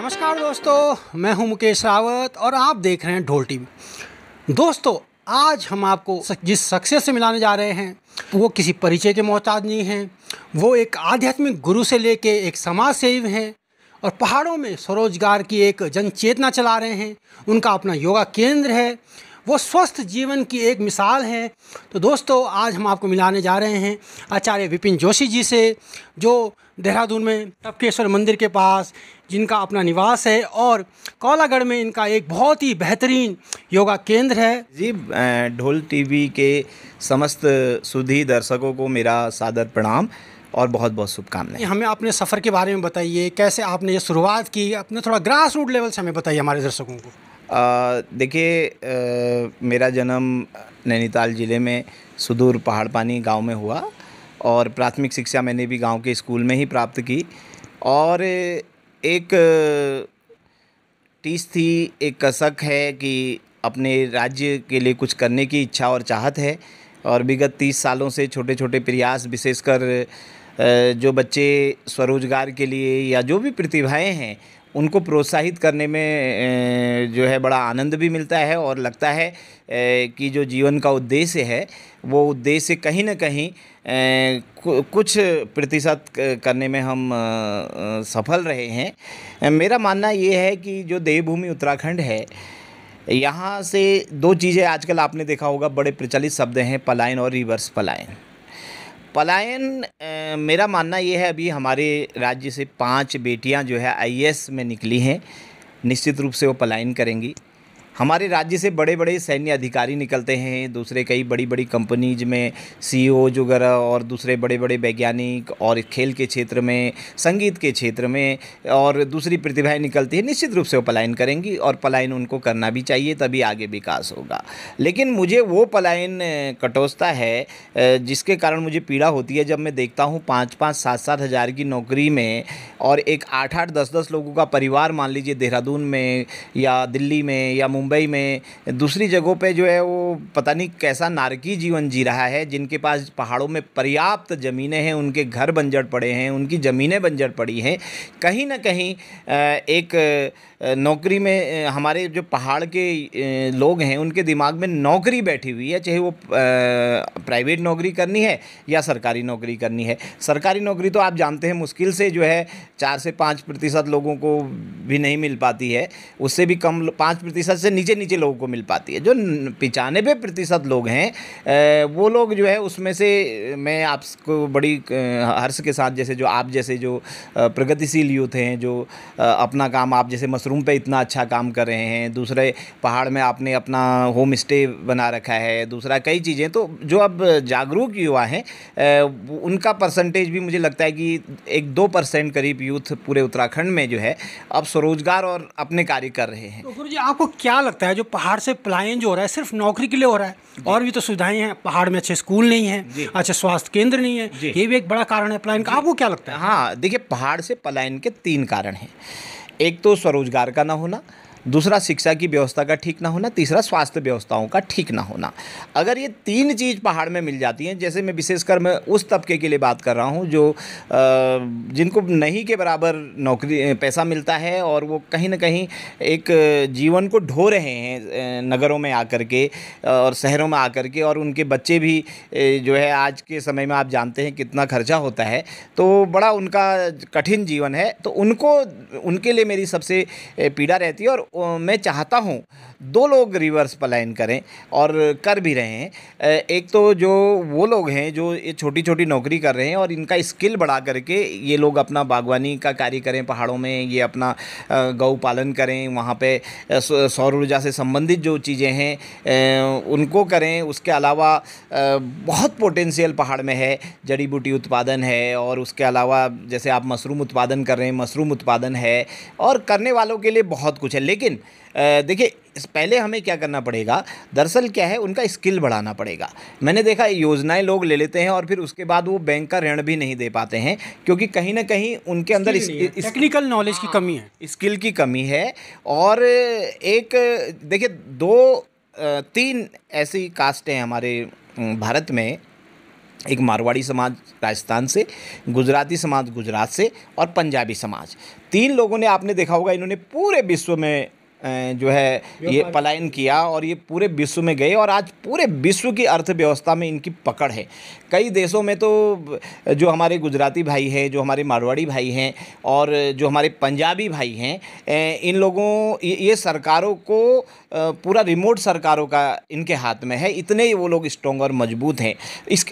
नमस्कार दोस्तों, मैं हूं मुकेश रावत और आप देख रहे हैं ढोल टीवी। दोस्तों, आज हम आपको जिस शख्सियत से मिलाने जा रहे हैं वो किसी परिचय के मोहताज नहीं हैं। वो एक आध्यात्मिक गुरु से लेके एक समाज सेवी हैं और पहाड़ों में स्वरोजगार की एक जन चेतना चला रहे हैं। उनका अपना योगा केंद्र है। वो स्वस्थ जीवन की एक मिसाल है। तो दोस्तों, आज हम आपको मिलाने जा रहे हैं आचार्य विपिन जोशी जी से, जो देहरादून में टपकेश्वर मंदिर के पास जिनका अपना निवास है और कौलागढ़ में इनका एक बहुत ही बेहतरीन योगा केंद्र है। जी, ढोल टीवी के समस्त सुधी दर्शकों को मेरा सादर प्रणाम और बहुत बहुत शुभकामनाएं। हमें अपने सफ़र के बारे में बताइए, कैसे आपने ये शुरुआत की, अपने थोड़ा ग्रास रूट लेवल से हमें बताइए हमारे दर्शकों को। देखिए, मेरा जन्म नैनीताल ज़िले में सुदूर पहाड़पानी गांव में हुआ और प्राथमिक शिक्षा मैंने भी गांव के स्कूल में ही प्राप्त की। और एक टीस थी, एक कसक है कि अपने राज्य के लिए कुछ करने की इच्छा और चाहत है। और विगत 30 सालों से छोटे छोटे प्रयास, विशेषकर जो बच्चे स्वरोजगार के लिए या जो भी प्रतिभाएं हैं उनको प्रोत्साहित करने में जो है बड़ा आनंद भी मिलता है और लगता है कि जो जीवन का उद्देश्य है वो उद्देश्य कहीं ना कहीं कुछ प्रतिशत करने में हम सफल रहे हैं। मेरा मानना ये है कि जो देवभूमि उत्तराखंड है, यहाँ से दो चीज़ें आजकल आपने देखा होगा बड़े प्रचलित शब्द हैं, पलायन और रिवर्स पलायन। पलायन, मेरा मानना ये है, अभी हमारे राज्य से 5 बेटियां जो है आईएएस में निकली हैं। निश्चित रूप से वो पलायन करेंगी। हमारे राज्य से बड़े बड़े सैन्य अधिकारी निकलते हैं, दूसरे कई बड़ी बड़ी कंपनीज में सीईओ वगैरह और दूसरे बड़े बड़े वैज्ञानिक, और खेल के क्षेत्र में, संगीत के क्षेत्र में और दूसरी प्रतिभाएं निकलती हैं। निश्चित रूप से वो पलायन करेंगी और पलायन उनको करना भी चाहिए, तभी आगे विकास होगा। लेकिन मुझे वो पलायन कटोसता है जिसके कारण मुझे पीड़ा होती है जब मैं देखता हूँ 5-5, 7-7 हज़ार की नौकरी में और एक 8-8, 10-10 लोगों का परिवार, मान लीजिए देहरादून में या दिल्ली में या मुंबई में, दूसरी जगहों पे जो है वो पता नहीं कैसा नारकी जीवन जी रहा है। जिनके पास पहाड़ों में पर्याप्त ज़मीनें हैं, उनके घर बंजर पड़े हैं, उनकी ज़मीनें बंजर पड़ी हैं। कहीं ना कहीं एक नौकरी में हमारे जो पहाड़ के लोग हैं उनके दिमाग में नौकरी बैठी हुई है, चाहे वो प्राइवेट नौकरी करनी है या सरकारी नौकरी करनी है। सरकारी नौकरी तो आप जानते हैं मुश्किल से जो है 4 से 5% लोगों को भी नहीं मिल पाती है, उससे भी कम 5% से नीचे नीचे लोगों को मिल पाती है। जो 95% लोग हैं वो लोग जो है उसमें से मैं आपको बड़ी हर्ष के साथ, जैसे जो आप जैसे जो प्रगतिशील यूथ हैं, जो अपना काम, आप जैसे मशरूम पे इतना अच्छा काम कर रहे हैं, दूसरे पहाड़ में आपने अपना होम स्टे बना रखा है, दूसरा कई चीज़ें, तो जो अब जागरूक युवा हैं उनका परसेंटेज भी मुझे लगता है कि 1-2% करीब यूथ पूरे उत्तराखंड में जो है अब स्वरोजगार और अपने कार्य कर रहे हैं। तो गुरुजी, आपको क्या लगता है जो पहाड़ से पलायन जो हो रहा है सिर्फ नौकरी के लिए हो रहा है? और भी तो सुविधाएं हैं, पहाड़ में अच्छे स्कूल नहीं हैं, अच्छे स्वास्थ्य केंद्र नहीं है, ये भी एक बड़ा कारण है पलायन का। आपको क्या लगता है? हाँ, देखिए, पहाड़ से पलायन के 3 कारण हैं। एक तो स्वरोजगार का ना होना, दूसरा शिक्षा की व्यवस्था का ठीक ना होना, तीसरा स्वास्थ्य व्यवस्थाओं का ठीक ना होना। अगर ये 3 चीज़ पहाड़ में मिल जाती हैं, जैसे मैं विशेषकर मैं उस तबके के लिए बात कर रहा हूँ जो जिनको नहीं के बराबर नौकरी पैसा मिलता है और वो कहीं ना कहीं एक जीवन को ढो रहे हैं नगरों में आकर के और शहरों में आकर के, और उनके बच्चे भी जो है आज के समय में आप जानते हैं कितना खर्चा होता है, तो बड़ा उनका कठिन जीवन है। तो उनके लिए मेरी सबसे पीड़ा रहती है और मैं चाहता हूँ 2 लोग रिवर्स पलायन करें और कर भी रहे हैं। एक तो जो वो लोग हैं जो ये छोटी छोटी नौकरी कर रहे हैं और इनका स्किल बढ़ा करके ये लोग अपना बागवानी का कार्य करें पहाड़ों में, ये अपना गौ पालन करें, वहाँ पे सौर ऊर्जा से संबंधित जो चीज़ें हैं उनको करें। उसके अलावा बहुत पोटेंशियल पहाड़ में है, जड़ी बूटी उत्पादन है, और उसके अलावा जैसे आप मशरूम उत्पादन कर रहे हैं, मशरूम उत्पादन है, और करने वालों के लिए बहुत कुछ है। लेकिन देखिए, पहले हमें क्या करना पड़ेगा, दरअसल क्या है, उनका स्किल बढ़ाना पड़ेगा। मैंने देखा योजनाएं लोग ले लेते हैं और फिर उसके बाद वो बैंक का ऋण भी नहीं दे पाते हैं, क्योंकि कहीं ना कहीं उनके अंदर टेक्निकल नॉलेज की कमी है, स्किल की कमी है। और एक देखिए 2-3 ऐसी कास्ट हैं हमारे भारत में एक मारवाड़ी समाज राजस्थान से, गुजराती समाज गुजरात से और पंजाबी समाज। 3 लोगों ने, आपने देखा होगा, इन्होंने पूरे विश्व में जो है ये पलायन किया और ये पूरे विश्व में गए और आज पूरे विश्व की अर्थव्यवस्था में इनकी पकड़ है। कई देशों में तो जो हमारे गुजराती भाई हैं, जो हमारे मारवाड़ी भाई हैं और जो हमारे पंजाबी भाई हैं, इन लोगों ये सरकारों को पूरा रिमोट सरकारों का इनके हाथ में है, इतने ही वो लोग स्ट्रॉन्ग और मजबूत हैं।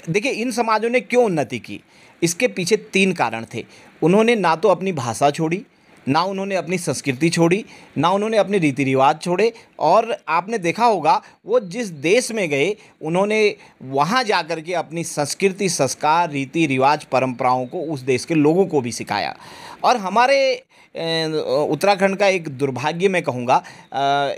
देखिए इन समाजों ने क्यों उन्नति की, इसके पीछे 3 कारण थे। उन्होंने ना तो अपनी भाषा छोड़ी, ना उन्होंने अपनी संस्कृति छोड़ी, ना उन्होंने अपने रीति रिवाज छोड़े, और आपने देखा होगा वो जिस देश में गए उन्होंने वहाँ जा कर के अपनी संस्कृति, संस्कार, रीति रिवाज, परंपराओं को उस देश के लोगों को भी सिखाया। और हमारे उत्तराखंड का एक दुर्भाग्य मैं कहूँगा,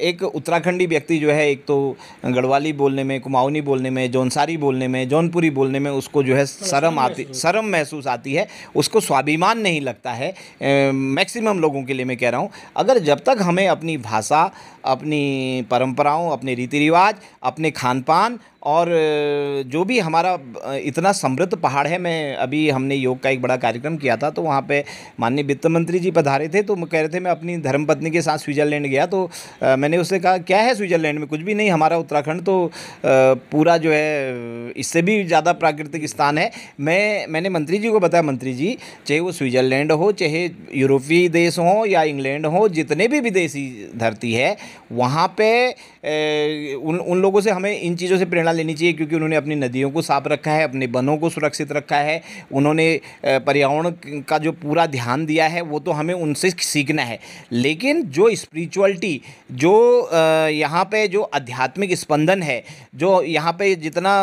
एक उत्तराखंडी व्यक्ति जो है, एक तो गढ़वाली बोलने में, कुमाऊनी बोलने में, जौनसारी बोलने में, जौनपुरी बोलने में उसको जो है शर्म महसूस आती है, उसको स्वाभिमान नहीं लगता है। मैक्सिमम लोगों के लिए मैं कह रहा हूँ, अगर जब तक हमें अपनी भाषा, अपनी परंपराओं, अपने रीति रिवाज, अपने खान पान और जो भी हमारा इतना समृद्ध पहाड़ है, मैं अभी हमने योग का एक बड़ा कार्यक्रम किया था, तो वहाँ पे माननीय वित्त मंत्री जी पधारे थे, तो कह रहे थे मैं अपनी धर्मपत्नी के साथ स्विट्ज़रलैंड गया, तो मैंने उससे कहा क्या है स्विट्ज़रलैंड में, कुछ भी नहीं, हमारा उत्तराखंड तो पूरा जो है इससे भी ज़्यादा प्राकृतिक स्थान है। मैंने मंत्री जी को बताया, मंत्री जी चाहे वो स्विट्ज़रलैंड हो, चाहे यूरोपीय देश हो या इंग्लैंड हो, जितने भी विदेशी धरती है वहाँ पे उन लोगों से हमें इन चीज़ों से प्रेरणा लेनी चाहिए, क्योंकि उन्होंने अपनी नदियों को साफ रखा है, अपने वनों को सुरक्षित रखा है, उन्होंने पर्यावरण का जो पूरा ध्यान दिया है, वो तो हमें उनसे सीखना है। लेकिन जो स्पिरिचुअलिटी, जो यहाँ पे जो आध्यात्मिक स्पंदन है, जो यहाँ पे जितना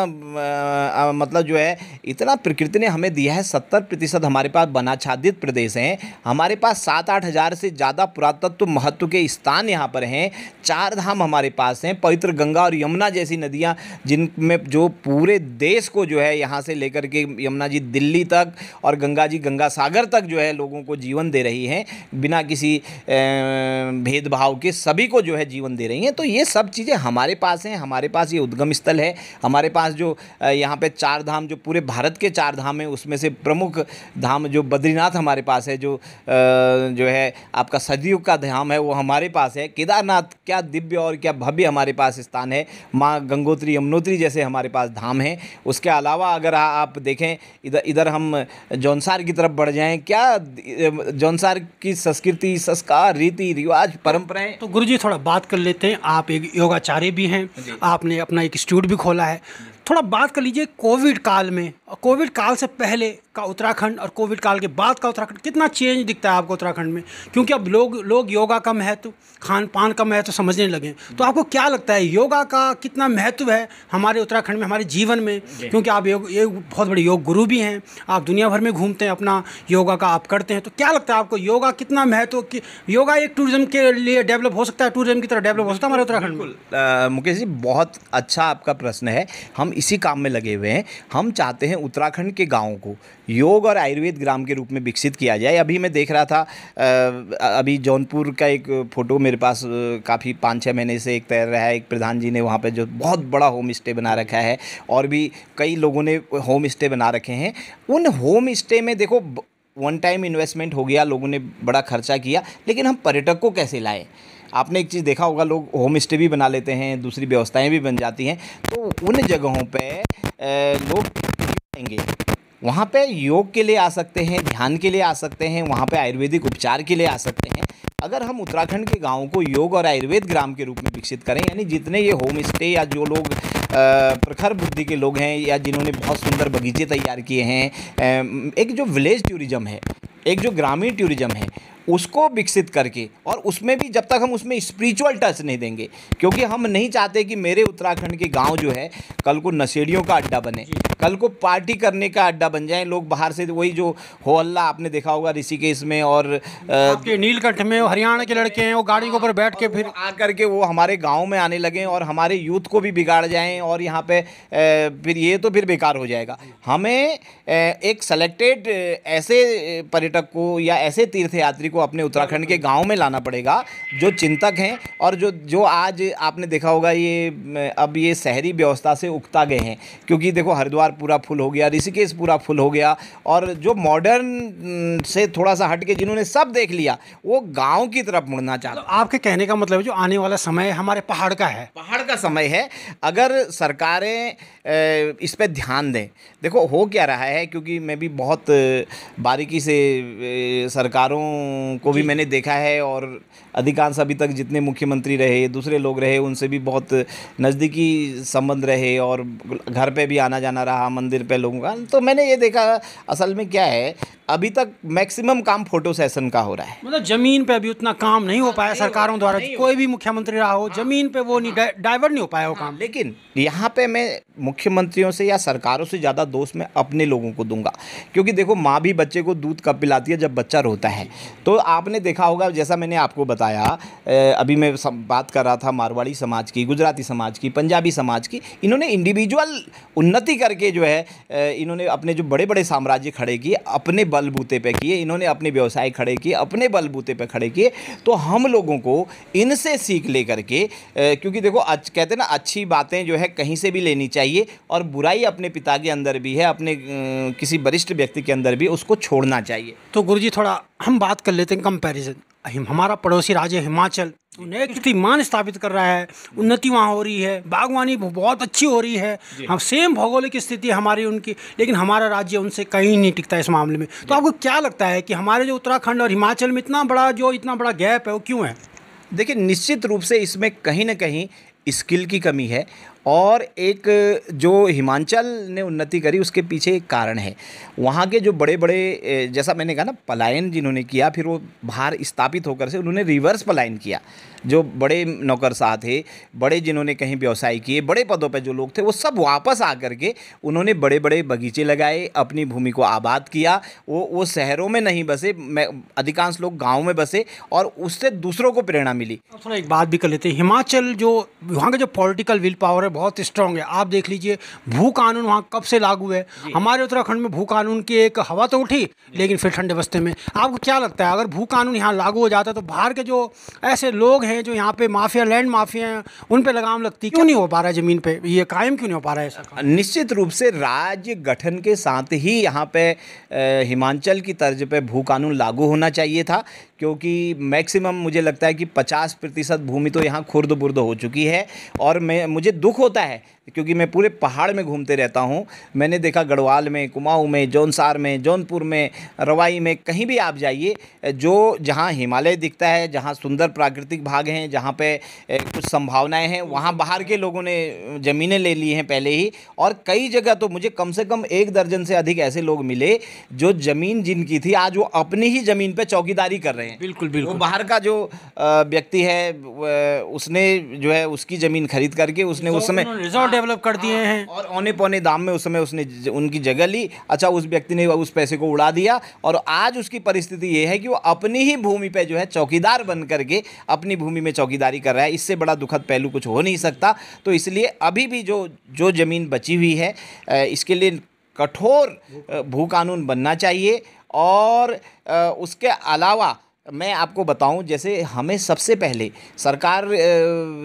मतलब जो है इतना प्रकृति ने हमें दिया है, 70% हमारे पास वनाच्छादित प्रदेश हैं, हमारे पास 7-8 हज़ार से ज़्यादा पुरातत्व महत्व के स्थान यहाँ पर हैं, 4 धाम हमारे पास हैं, पवित्र गंगा और यमुना जैसी नदियाँ, जिनमें जो पूरे देश को जो है यहाँ से लेकर के यमुना जी दिल्ली तक और गंगा जी गंगा सागर तक जो है लोगों को जीवन दे रही हैं, बिना किसी भेदभाव के सभी को जो है जीवन दे रही हैं। तो ये सब चीज़ें हमारे पास हैं, हमारे पास ये उद्गम स्थल है, हमारे पास जो यहाँ पे 4 धाम, जो पूरे भारत के 4 धाम हैं, उसमें से प्रमुख धाम जो बद्रीनाथ हमारे पास है, जो है आपका सदियों का धाम है, वो हमारे पास है। केदारनाथ क्या दिव्य और क्या भव्य हमारे पास स्थान है, माँ गंगोत्री यमुनोत्री जैसे हमारे पास धाम हैं। उसके अलावा अगर आप देखें इधर हम जौनसार की तरफ बढ़ जाएं, क्या जौनसार की संस्कृति, संस्कार, रीति रिवाज, परंपराएं। तो गुरुजी थोड़ा बात कर लेते हैं, आप एक योगाचार्य भी हैं, आपने अपना एक इंस्टीट्यूट भी खोला है, थोड़ा बात कर लीजिए कोविड काल में, कोविड काल से पहले का उत्तराखंड और कोविड काल के बाद का उत्तराखंड, कितना चेंज दिखता है आपको उत्तराखंड में? क्योंकि अब लोग योगा का महत्व, खान पान का महत्व समझने लगे, तो आपको क्या लगता है योगा का कितना महत्व है हमारे उत्तराखंड में, हमारे जीवन में? क्योंकि आप एक बहुत बड़े योग गुरु भी हैं, आप दुनिया भर में घूमते हैं, अपना योगा का आप करते हैं, तो क्या लगता है आपको योगा कितना महत्व, कि योगा एक टूरिज्म के लिए डेवलप हो सकता है, टूरिज्म की तरह डेवलप हो सकता है हमारे उत्तराखंड में? मुकेश जी, बहुत अच्छा आपका प्रश्न है। हम इसी काम में लगे हुए हैं। हम चाहते हैं उत्तराखंड के गाँवों को योग और आयुर्वेद ग्राम के रूप में विकसित किया जाए। अभी मैं देख रहा था, अभी जौनपुर का एक फ़ोटो मेरे पास काफ़ी 5-6 महीने से एक तैर रहा है, एक प्रधान जी ने वहाँ पे जो बहुत बड़ा होम स्टे बना रखा है, और भी कई लोगों ने होम स्टे बना रखे हैं। उन होम स्टे में देखो, वन टाइम इन्वेस्टमेंट हो गया, लोगों ने बड़ा खर्चा किया, लेकिन हम पर्यटक को कैसे लाएँ? आपने एक चीज़ देखा होगा, लोग होम स्टे भी बना लेते हैं, दूसरी व्यवस्थाएं भी बन जाती हैं, तो उन जगहों पे लोग आएंगे, वहाँ पे योग के लिए आ सकते हैं, ध्यान के लिए आ सकते हैं, वहाँ पे आयुर्वेदिक उपचार के लिए आ सकते हैं। अगर हम उत्तराखंड के गाँवों को योग और आयुर्वेद ग्राम के रूप में विकसित करें, यानी जितने ये होम स्टे या जो लोग प्रखर बुद्धि के लोग हैं, या जिन्होंने बहुत सुंदर बगीचे तैयार किए हैं, एक जो विलेज टूरिज्म है, एक जो ग्रामीण टूरिज्म है, उसको विकसित करके, और उसमें भी जब तक हम उसमें स्पिरिचुअल टच नहीं देंगे, क्योंकि हम नहीं चाहते कि मेरे उत्तराखंड के गांव जो है कल को नशेड़ियों का अड्डा बने, कल को पार्टी करने का अड्डा बन जाए। लोग बाहर से वही जो हो हल्ला आपने देखा होगा ऋषिकेश में और आपके नीलकंठ में, हरियाणा के लड़के हैं, वो गाड़ी के ऊपर बैठ के फिर आकर के वो हमारे गाँव में आने लगें और हमारे यूथ को भी बिगाड़ जाएँ, और यहाँ पे फिर ये तो फिर बेकार हो जाएगा। हमें एक सेलेक्टेड ऐसे पर्यटक को या ऐसे तीर्थ यात्री को अपने उत्तराखंड के गाँव में लाना पड़ेगा, जो चिंतक हैं और जो आज आपने देखा होगा ये अब ये शहरी व्यवस्था से उकता गए हैं, क्योंकि देखो हरिद्वार पूरा फुल हो गया, ऋषिकेश पूरा फुल हो गया, और जो मॉडर्न से थोड़ा सा हट के जिन्होंने सब देख लिया वो गाँव की तरफ मुड़ना चाहते हैं। तो आपके कहने का मतलब है जो आने वाला समय हमारे पहाड़ का है, पहाड़ का समय है, अगर सरकारें इस पे ध्यान दें। देखो हो क्या रहा है, क्योंकि मैं भी बहुत बारीकी से सरकारों को भी मैंने देखा है, और अधिकांश अभी तक जितने मुख्यमंत्री रहे, दूसरे लोग रहे, उनसे भी बहुत नज़दीकी संबंध रहे, और घर पे भी आना जाना रहा, मंदिर पे लोगों का। तो मैंने ये देखा असल में क्या है, अभी तक मैक्सिमम काम फोटो सेशन का हो रहा है। मतलब जमीन पे अभी उतना काम नहीं हो पाया सरकारों द्वारा, कोई भी मुख्यमंत्री रहा हो जमीन पे वो नहीं डाइवर्ट नहीं हो पाया वो काम। लेकिन यहाँ पे मैं मुख्यमंत्रियों से या सरकारों से ज़्यादा दोष मैं अपने लोगों को दूंगा, क्योंकि देखो माँ भी बच्चे को दूध कब पिलाती है, जब बच्चा रोता है। तो आपने देखा होगा, जैसा मैंने आपको बताया, अभी मैं बात कर रहा था मारवाड़ी समाज की, गुजराती समाज की, पंजाबी समाज की, इन्होंने इंडिविजुअल उन्नति करके जो है इन्होंने अपने जो बड़े बड़े साम्राज्य खड़े किए अपने बलबूते पे किए, इन्होंने अपने व्यवसाय खड़े किए अपने बलबूते पे खड़े किए। तो हम लोगों को इनसे सीख ले करके, क्योंकि देखो कहते हैं ना, अच्छी बातें जो है कहीं से भी लेनी चाहिए, और बुराई अपने पिता के अंदर भी है, अपने किसी वरिष्ठ व्यक्ति के अंदर भी, उसको छोड़ना चाहिए। तो गुरुजी थोड़ा हम बात कर लेते हैं कंपैरिजन। हमारा पड़ोसी राज्य हिमाचल उन्हें कीर्तिमान स्थापित कर रहा है, उन्नति वहाँ हो रही है, बागवानी बहुत अच्छी हो रही है, हम सेम भौगोलिक स्थिति हमारी उनकी, लेकिन हमारा राज्य उनसे कहीं नहीं टिकता इस मामले में। तो आपको क्या लगता है कि हमारे जो उत्तराखंड और हिमाचल में इतना बड़ा गैप है वो क्यों है? देखिए, निश्चित रूप से इसमें कहीं ना कहीं स्किल की कमी है, और एक जो हिमाचल ने उन्नति करी उसके पीछे एक कारण है। वहाँ के जो बड़े बड़े, जैसा मैंने कहा ना, पलायन जिन्होंने किया, फिर वो बाहर स्थापित होकर से उन्होंने रिवर्स पलायन किया। जो बड़े नौकरशाह थे, बड़े जिन्होंने कहीं व्यवसाय किए, बड़े पदों पे जो लोग थे, वो सब वापस आकर के उन्होंने बड़े बड़े बगीचे लगाए, अपनी भूमि को आबाद किया। वो शहरों में नहीं बसे, अधिकांश लोग गाँव में बसे, और उससे दूसरों को प्रेरणा मिली। थोड़ा एक बात भी कर लेते हैं, हिमाचल जो वहाँ का जो पॉलिटिकल विल पावर है बहुत स्ट्रांग है। आप देख लीजिए भू कानून वहाँ कब से लागू है, हमारे उत्तराखंड में भू कानून की एक हवा तो उठी, लेकिन फिर ठंडे बस्ते में। आपको क्या लगता है अगर भू कानून यहाँ लागू हो जाता तो बाहर के जो ऐसे लोग हैं जो यहाँ पे माफिया, लैंड माफिया हैं, उन पे लगाम लगती? क्यों नहीं हो पा रहा है ज़मीन पे, ये कायम क्यों नहीं हो पा रहा है ऐसा? निश्चित रूप से राज्य गठन के साथ ही यहाँ पे हिमाचल की तर्ज पे भू कानून लागू होना चाहिए था, क्योंकि मैक्सिमम मुझे लगता है कि 50% भूमि तो यहाँ खुर्द बुर्द हो चुकी है। और मुझे दुख होता है, क्योंकि मैं पूरे पहाड़ में घूमते रहता हूँ, मैंने देखा गढ़वाल में, कुमाऊँ में, जौनसार में, जौनपुर में, रवाई में, कहीं भी आप जाइए, जो जहाँ हिमालय दिखता है, जहाँ सुंदर प्राकृतिक भाग हैं, जहाँ पे कुछ संभावनाएं हैं, वहाँ बाहर के लोगों ने ज़मीनें ले ली हैं पहले ही। और कई जगह तो मुझे कम से कम 1 दर्जन से अधिक ऐसे लोग मिले जो ज़मीन जिनकी थी आज वो अपनी ही ज़मीन पर चौकीदारी कर रहे हैं। बिल्कुल बिल्कुल। वो बाहर का जो व्यक्ति है, उसने जो है उसकी ज़मीन खरीद करके उसने उस समय रिजॉर्ट डेवलप कर दिए हैं, और औने पौने दाम में उस समय उसने उनकी जगह ली। अच्छा, उस व्यक्ति ने उस पैसे को उड़ा दिया, और आज उसकी परिस्थिति ये है कि वो अपनी ही भूमि पे जो है चौकीदार बन करके अपनी भूमि में चौकीदारी कर रहा है। इससे बड़ा दुखद पहलू कुछ हो नहीं सकता। तो इसलिए अभी भी जो ज़मीन बची हुई है, इसके लिए कठोर भू कानून बनना चाहिए। और उसके अलावा मैं आपको बताऊं, जैसे हमें सबसे पहले सरकार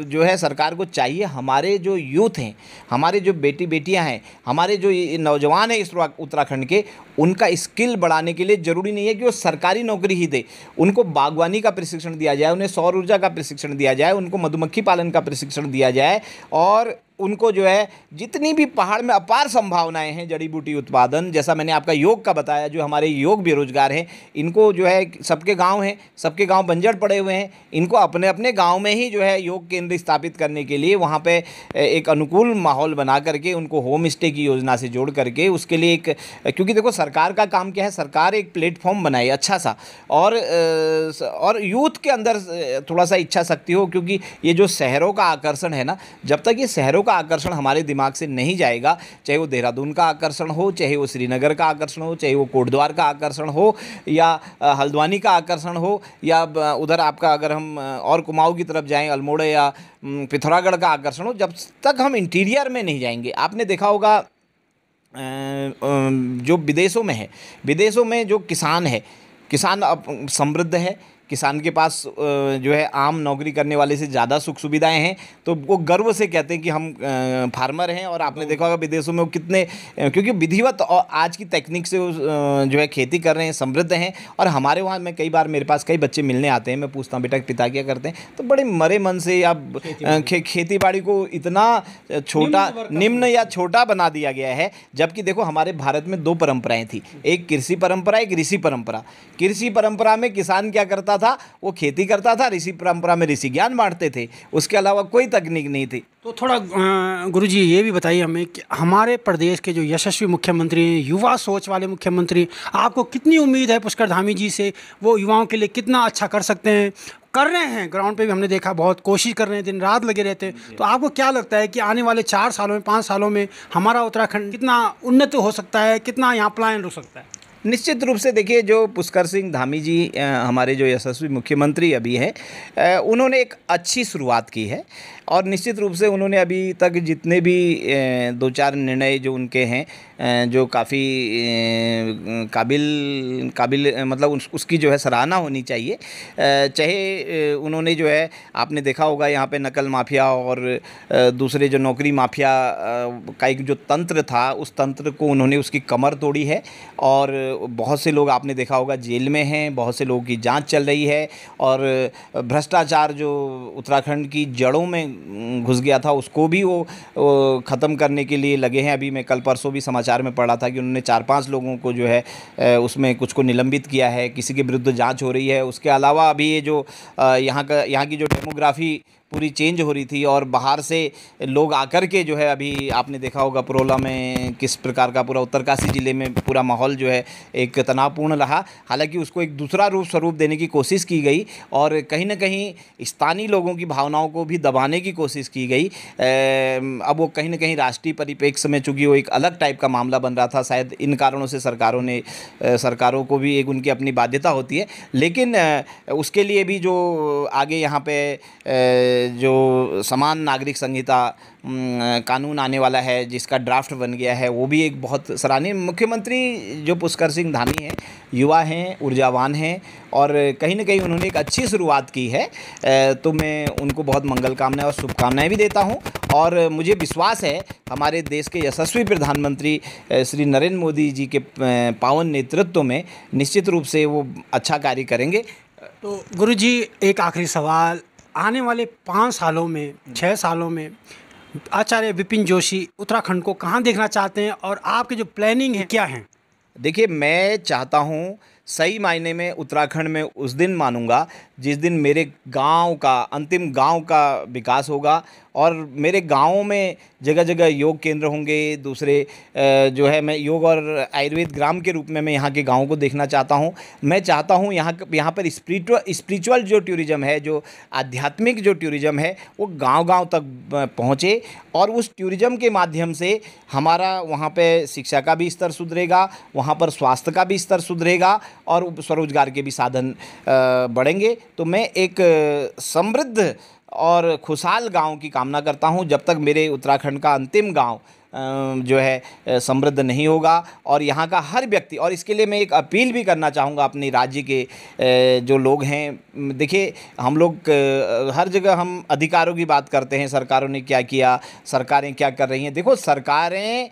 जो है, सरकार को चाहिए हमारे जो यूथ हैं, हमारे जो बेटी बेटियां हैं, हमारे जो नौजवान हैं इस उत्तराखंड के, उनका स्किल बढ़ाने के लिए ज़रूरी नहीं है कि वो सरकारी नौकरी ही दे। उनको बागवानी का प्रशिक्षण दिया जाए, उन्हें सौर ऊर्जा का प्रशिक्षण दिया जाए, उनको मधुमक्खी पालन का प्रशिक्षण दिया जाए, और उनको जो है जितनी भी पहाड़ में अपार संभावनाएं हैं, जड़ी बूटी उत्पादन, जैसा मैंने आपका योग का बताया, जो हमारे योग बेरोजगार हैं, इनको जो है, सबके गांव हैं, सबके गांव बंजर पड़े हुए हैं, इनको अपने अपने गांव में ही जो है योग केंद्र स्थापित करने के लिए वहां पे एक अनुकूल माहौल बना करके उनको होम स्टे की योजना से जोड़ करके उसके लिए एक, क्योंकि देखो सरकार का काम क्या है, सरकार एक प्लेटफॉर्म बनाए अच्छा सा, और यूथ के अंदर थोड़ा सा इच्छा शक्ति हो, क्योंकि ये जो शहरों का आकर्षण है ना, जब तक ये शहरों का आकर्षण हमारे दिमाग से नहीं जाएगा, चाहे वो देहरादून का आकर्षण हो, चाहे वो श्रीनगर का आकर्षण हो, चाहे वो कोटद्वार का आकर्षण हो, या हल्द्वानी का आकर्षण हो, या उधर आपका अगर हम और कुमाऊं की तरफ जाएं, अल्मोड़े या पिथौरागढ़ का आकर्षण हो, जब तक हम इंटीरियर में नहीं जाएंगे। आपने देखा होगा जो विदेशों में है, विदेशों में जो किसान है किसान अब समृद्ध है, किसान के पास जो है आम नौकरी करने वाले से ज़्यादा सुख सुविधाएं हैं, तो वो गर्व से कहते हैं कि हम फार्मर हैं। और आपने देखा होगा विदेशों में वो कितने, क्योंकि विधिवत और आज की टेक्निक से वो जो है खेती कर रहे हैं, समृद्ध हैं। और हमारे वहाँ मैं कई बार, मेरे पास कई बच्चे मिलने आते हैं, मैं पूछता हूँ बेटा पिता क्या करते हैं, तो बड़े मरे मन से या खेती बाड़ी को इतना छोटा, निम्न या छोटा बना दिया गया है। जबकि देखो हमारे भारत में दो परंपराएं थी, एक कृषि परंपरा, एक ऋषि परंपरा। कृषि परंपरा में किसान क्या करता था, वो खेती करता था। ऋषि परंपरा में ऋषि ज्ञान बांटते थे, उसके अलावा कोई तकनीक नहीं थी। तो थोड़ा गुरुजी ये भी बताइए हमें कि हमारे प्रदेश के जो यशस्वी मुख्यमंत्री हैं, युवा सोच वाले मुख्यमंत्री, आपको कितनी उम्मीद है पुष्कर धामी जी से? वो युवाओं के लिए कितना अच्छा कर सकते हैं, कर रहे हैं? ग्राउंड पे भी हमने देखा, बहुत कोशिश कर रहे हैं, दिन रात लगे रहते हैं। तो आपको क्या लगता है कि आने वाले 4 सालों में, 5 सालों में हमारा उत्तराखंड कितना उन्नत हो सकता है, कितना यहाँ पलायन रुक सकता है? निश्चित रूप से देखिए, जो पुष्कर सिंह धामी जी हमारे जो यशस्वी मुख्यमंत्री अभी हैं, उन्होंने एक अच्छी शुरुआत की है। और निश्चित रूप से उन्होंने अभी तक जितने भी 2-4 निर्णय जो उनके हैं, जो काफ़ी काबिल मतलब उसकी जो है सराहना होनी चाहिए। चाहे उन्होंने जो है, आपने देखा होगा यहाँ पे नकल माफिया और दूसरे जो नौकरी माफिया का एक जो तंत्र था, उस तंत्र को उन्होंने उसकी कमर तोड़ी है। और बहुत से लोग आपने देखा होगा जेल में हैं, बहुत से लोगों की जांच चल रही है। और भ्रष्टाचार जो उत्तराखंड की जड़ों में घुस गया था, उसको भी वो ख़त्म करने के लिए लगे हैं। अभी मैं कल परसों भी समाचार में पढ़ा था कि उन्होंने 4-5 लोगों को जो है उसमें कुछ को निलंबित किया है, किसी के विरुद्ध जांच हो रही है। उसके अलावा अभी ये जो यहाँ की जो डेमोग्राफी पूरी चेंज हो रही थी, और बाहर से लोग आकर के जो है, अभी आपने देखा होगा पुरोला में किस प्रकार का, पूरा उत्तरकाशी ज़िले में पूरा माहौल जो है एक तनावपूर्ण रहा। हालांकि उसको एक दूसरा स्वरूप देने की कोशिश की गई, और कहीं ना कहीं स्थानीय लोगों की भावनाओं को भी दबाने की कोशिश की गई। अब वो कहीं ना कहीं राष्ट्रीय परिप्रेक्ष्य में, चूँकि वो एक अलग टाइप का मामला बन रहा था, शायद इन कारणों से सरकारों को भी एक उनकी अपनी बाध्यता होती है। लेकिन उसके लिए भी जो आगे यहाँ पे जो समान नागरिक संहिता कानून आने वाला है, जिसका ड्राफ्ट बन गया है, वो भी एक बहुत सराहनीय। मुख्यमंत्री जो पुष्कर सिंह धामी हैं, युवा हैं, ऊर्जावान हैं, और कहीं ना कहीं उन्होंने एक अच्छी शुरुआत की है। तो मैं उनको बहुत मंगल कामनाएं और शुभकामनाएं भी देता हूं। और मुझे विश्वास है हमारे देश के यशस्वी प्रधानमंत्री श्री नरेंद्र मोदी जी के पावन नेतृत्व में निश्चित रूप से वो अच्छा कार्य करेंगे। तो गुरुजी, एक आखिरी सवाल, आने वाले 5 सालों में, 6 सालों में आचार्य विपिन जोशी उत्तराखंड को कहाँ देखना चाहते हैं, और आपके जो प्लानिंग है क्या है? देखिए, मैं चाहता हूँ सही मायने में उत्तराखंड में उस दिन मानूंगा जिस दिन मेरे गांव का, अंतिम गांव का विकास होगा, और मेरे गाँव में जगह जगह योग केंद्र होंगे। दूसरे जो है, मैं योग और आयुर्वेद ग्राम के रूप में मैं यहाँ के गाँव को देखना चाहता हूँ। मैं चाहता हूँ यहाँ पर स्पिरिचुअल जो टूरिज़्म है, जो आध्यात्मिक जो टूरिज़्म है, वो गांव-गांव तक पहुँचे, और उस टूरिज़्म के माध्यम से हमारा वहाँ पे शिक्षा का भी स्तर सुधरेगा, वहाँ पर स्वास्थ्य का भी स्तर सुधरेगा, और स्वरोजगार के भी साधन बढ़ेंगे। तो मैं एक समृद्ध और खुशहाल गांव की कामना करता हूं, जब तक मेरे उत्तराखंड का अंतिम गांव जो है समृद्ध नहीं होगा। और यहाँ का हर व्यक्ति, और इसके लिए मैं एक अपील भी करना चाहूँगा अपने राज्य के जो लोग हैं। देखिए, हम लोग हर जगह हम अधिकारों की बात करते हैं, सरकारों ने क्या किया, सरकारें क्या कर रही हैं। देखो, सरकारें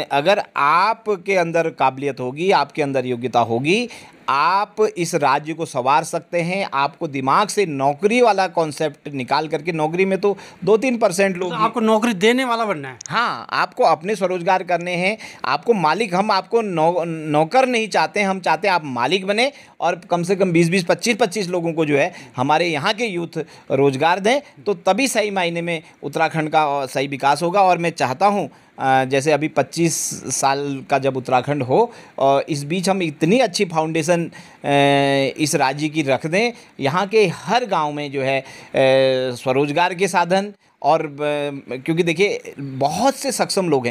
अगर आपके अंदर काबिलियत होगी, आपके अंदर योग्यता होगी, आप इस राज्य को संवार सकते हैं। आपको दिमाग से नौकरी वाला कॉन्सेप्ट निकाल करके, नौकरी में तो 2-3% लोग, आपको नौकरी देने वाला बनना है। हाँ, आपको अपने स्वरोजगार करने हैं, आपको मालिक, हम आपको नौकर नहीं चाहते, हम चाहते हैं आप मालिक बने, और कम से कम 20-20, 25-25 लोगों को जो है हमारे यहाँ के यूथ रोजगार दें। तो तभी सही मायने में उत्तराखंड का सही विकास होगा। और मैं चाहता हूँ जैसे अभी 25 साल का जब उत्तराखंड हो, और इस बीच हम इतनी अच्छी फाउंडेशन इस राज्य की रख दें, यहाँ के हर गांव में जो है स्वरोजगार के साधन और क्योंकि देखिए बहुत से सक्षम लोग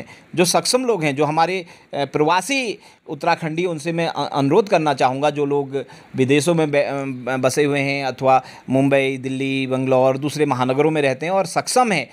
हैं, जो हमारे प्रवासी उत्तराखंडी, उनसे मैं अनुरोध करना चाहूँगा, जो लोग विदेशों में बसे हुए हैं अथवा मुंबई, दिल्ली, बंगलौर, दूसरे महानगरों में रहते हैं और सक्षम हैं,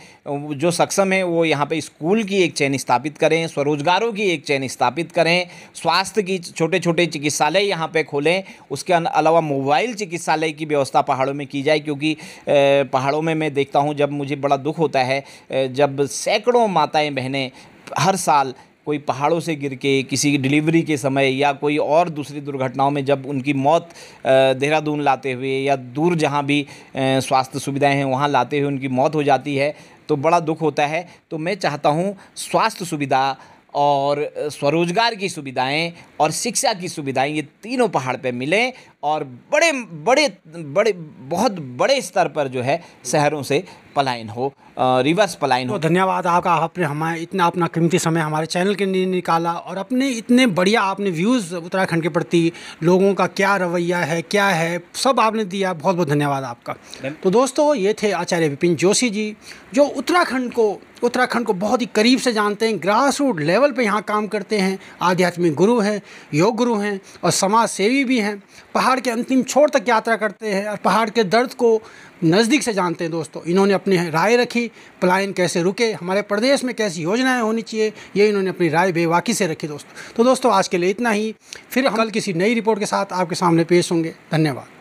जो सक्षम हैं वो यहाँ पे स्कूल की एक चेन स्थापित करें, स्वरोजगारों की एक चेन स्थापित करें, स्वास्थ्य की छोटे छोटे चिकित्सालय यहाँ पे खोलें, उसके अलावा मोबाइल चिकित्सालय की व्यवस्था पहाड़ों में की जाए। क्योंकि पहाड़ों में मैं देखता हूँ, जब मुझे बड़ा दुख होता है, जब सैकड़ों माताएं बहनें हर साल कोई पहाड़ों से गिर के किसी डिलीवरी के समय या कोई और दूसरी दुर्घटनाओं में जब उनकी मौत देहरादून लाते हुए या दूर जहाँ भी स्वास्थ्य सुविधाएं हैं वहाँ लाते हुए उनकी मौत हो जाती है, तो बड़ा दुख होता है। तो मैं चाहता हूँ स्वास्थ्य सुविधा और स्वरोजगार की सुविधाएं और शिक्षा की सुविधाएं, ये तीनों पहाड़ पे मिलें और बड़े बड़े बड़े बहुत बड़े स्तर पर जो है शहरों से पलायन हो, रिवर्स पलायन हो। तो धन्यवाद आपका, आपने हमारे इतना अपना कीमती समय हमारे चैनल के लिए निकाला और अपने इतने बढ़िया आपने व्यूज़ उत्तराखंड के प्रति, लोगों का क्या रवैया है, क्या है, सब आपने दिया। बहुत बहुत धन्यवाद आपका। तो दोस्तों, ये थे आचार्य विपिन जोशी जी, जो उत्तराखंड को बहुत ही करीब से जानते हैं, ग्रास रूट लेवल पे यहाँ काम करते हैं, आध्यात्मिक गुरु हैं, योग गुरु हैं और समाज सेवी भी हैं। पहाड़ के अंतिम छोर तक यात्रा करते हैं और पहाड़ के दर्द को नज़दीक से जानते हैं। दोस्तों, इन्होंने अपनी राय रखी, पलायन कैसे रुके, हमारे प्रदेश में कैसी योजनाएं होनी चाहिए, ये इन्होंने अपनी राय बेबाकी से रखी। दोस्तों, आज के लिए इतना ही। फिर हम कल किसी नई रिपोर्ट के साथ आपके सामने पेश होंगे। धन्यवाद।